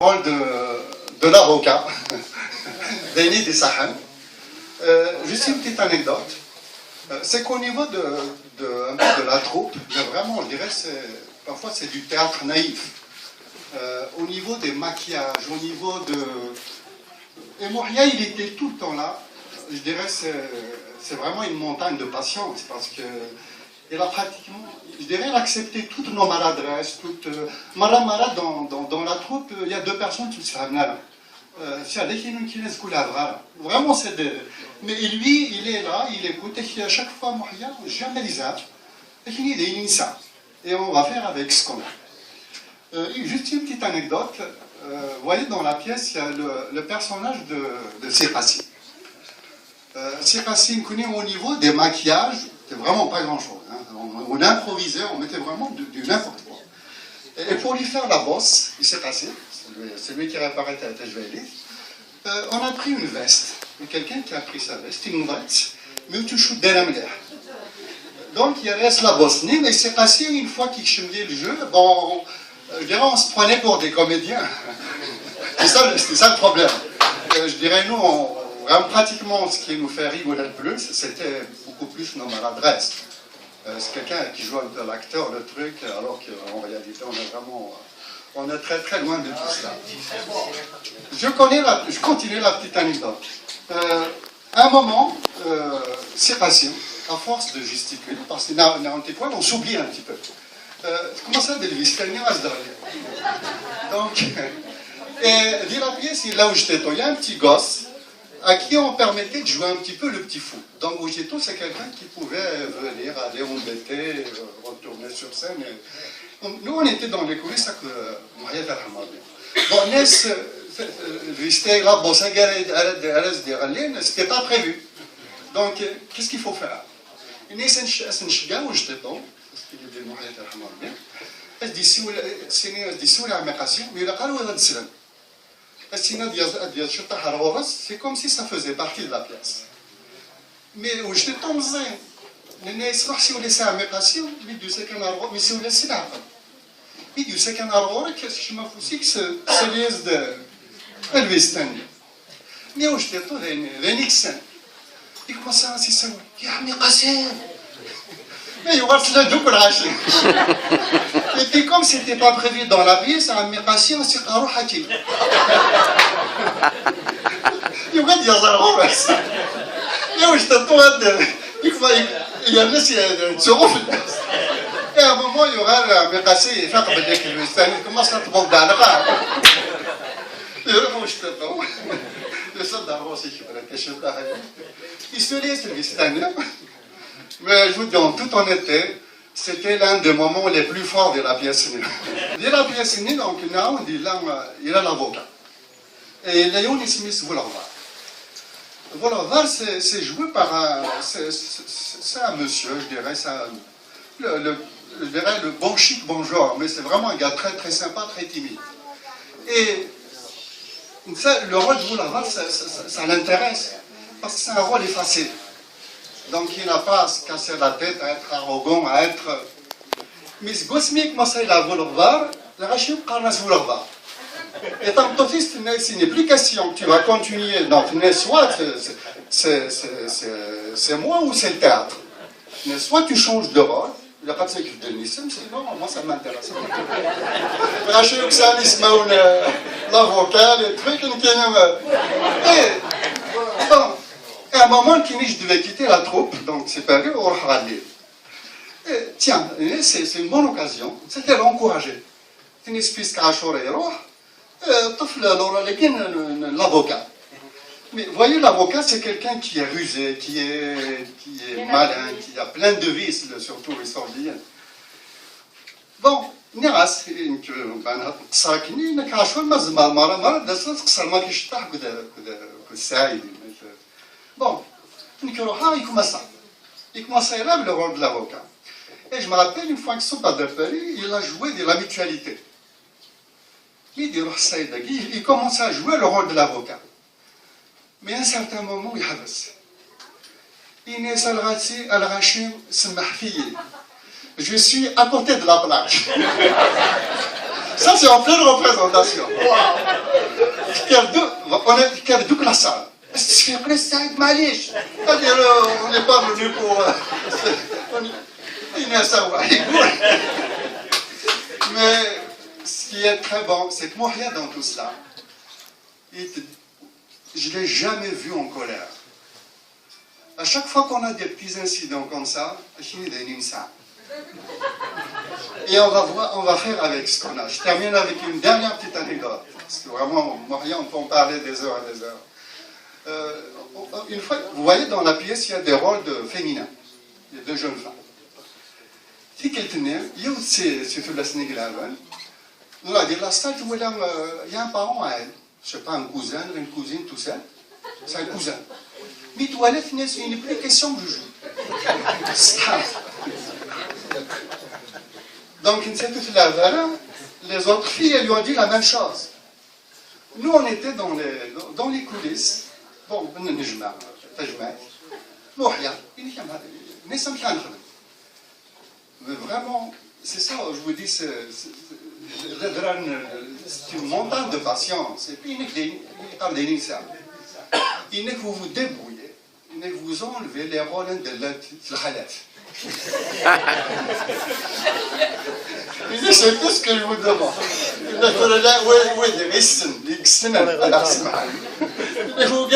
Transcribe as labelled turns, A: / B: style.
A: rôle de l'avocat, Denis Desahan. Juste une petite anecdote. C'est qu'au niveau un peu de la troupe, vraiment, on dirait, parfois c'est du théâtre naïf. Au niveau des maquillages, au niveau de... Et Moria, il était tout le temps là. Je dirais c'est vraiment une montagne de patience parce que il a pratiquement, je dirais, il a accepté toutes nos maladresses, malade dans la troupe, il y a deux personnes qui se font là. Vraiment, c'est de... Mais lui, il est là, il écoute, et à chaque fois, Moria, jamais les a. Et on va faire avec ce qu'on a. Juste une petite anecdote. Vous voyez, dans la pièce, il y a le personnage de Sirassi. Sirassi, au niveau des maquillages, c'était vraiment pas grand-chose. Hein. On improvisait, on mettait vraiment du n'importe quoi. Et pour lui faire la bosse, il s'est passé, c'est lui qui réparait ta joaillerie, on a pris une veste. Quelqu'un qui a pris sa veste, une veste, mais où tu shootes des lamelères. Donc il reste la bosse. Mais c'est passé une fois qu'il chemillait le jeu, bon, je dirais, on se prenait pour des comédiens. C'était ça le problème. Je dirais, nous, vraiment, pratiquement, ce qui nous fait rigoler le plus, c'était beaucoup plus nos maladresses. C'est quelqu'un qui joue l'acteur, le truc, alors qu'en réalité, on est très très loin de tout ça. Je continue la petite anecdote. À un moment, c'est passé, à force de gesticuler, parce que on s'oublie un petit peu. Comment ça, Delvis? Donc, et dit la pièce, là où j'étais, il y a un petit gosse à qui on permettait de jouer un petit peu le petit fou. Donc, Ougito, c'est quelqu'un qui pouvait venir, aller embêter, retourner sur scène. Nous, on était dans les coulisses avec Mohamed Al-Hamad. Bon, Ness, c'était pas prévu. Donc, qu'est-ce qu'il faut faire? Ness, c'est comme si ça faisait partie de la pièce. Mais où j'étais tombé, si vous laissez un mécassio, mais si vous laissez la mais du second arbre, qu'est-ce que je m'en fous, c'est les de Elvistan. Mais où j'étais tout, les Nixon. Et comment ça, c'est ça? Il y a un mécassio. Mais il y aura le double rachet. Et puis, comme ce n'était pas prévu dans la pièce, un mécassio, c'est un rouhati. Il y aura des arbres. Et où j'étais tout, il y a un souffle. Et à un moment, il y aura un mécassio, il fait comme des Elvistan, il commence à te prendre dans le ras. Et où j'étais tout. Le sol d'arbre aussi, il se laisse Elvistan. Mais je vous dis en toute honnêteté, c'était l'un des moments les plus forts de la pièce nue. De la pièce nue, donc, on dit là, il a l'avocat. Et Léon Smith Volovar. Volovar, c'est joué par un... C'est un monsieur, je dirais, le bon chic, bon genre, mais c'est vraiment un gars très très sympa, très timide. Et ça, le rôle de Volovar, ça l'intéresse, parce que c'est un rôle effacé. Donc il n'a pas à se casser la tête, à être arrogant, à être... Mais ce gosse-mique, moi, ça, il a voulu voir, le rachim, carnas voulu voir. Et tant que tu fils, il n'est plus question que tu vas continuer. Donc, soit c'est moi ou c'est le théâtre. Mais soit tu changes de rôle, il n'y a pas de sécurité de Nissim, c'est non, moi ça m'intéresse. Le rachim, ça, l'avocat, les trucs, et à un moment, je devais quitter la troupe, donc c'est paru au Rallye. Tiens, c'est une bonne occasion, c'était l'encourager. C'est une espèce l'avocat. Mais voyez, l'avocat, c'est quelqu'un qui est rusé, qui est malin, qui a plein de vices, surtout les sordiens. Bon, نعس بان ساكنين نكاشوا المزمار مرة دست قصر ما كيشطح كذا السعيد. Bon, il commence à élèver le rôle de l'avocat. Et je me rappelle, une fois qu'ils sont pas d'affaires, il a joué de la mutualité. Il commence à jouer le rôle de l'avocat. Mais à un certain moment, il habesse. Inès Al-Rachim Smahfiye. Je suis à côté de la plage. Ça, c'est en pleine représentation. On est كردوك la salle. C'est-à-dire, on n'est pas venu pour... Mais ce qui est très bon, c'est que Mouhia, dans tout cela, je ne l'ai jamais vu en colère. À chaque fois qu'on a des petits incidents comme ça, et on va faire avec ce qu'on a. Je termine avec une dernière petite anecdote. Parce que vraiment, Mouhia, on peut en parler des heures et des heures. Une fois, vous voyez, dans la pièce, il y a des rôles féminins. Il y a deux jeunes femmes. Si quelqu'un il y a aussi tout la Sénégal, nous a dit, la stage, il y a un parent à elle. Je ne sais pas, un cousin, une cousine, tout ça. C'est un cousin. Mais toilette, il n'est plus question que je joue. Donc, il sait toute la valeur. Les autres filles, elles lui ont dit la même chose. Nous, on était dans les coulisses. Bon, on est جماعة Mouhia, mais vraiment, c'est ça, je vous dis, c'est une montagne de patience. Et puis, il n'est que vous vous débrouillez, il n'est que vous enlevez les rôles de l'halaf. C'est tout ce que je vous demande. Il faut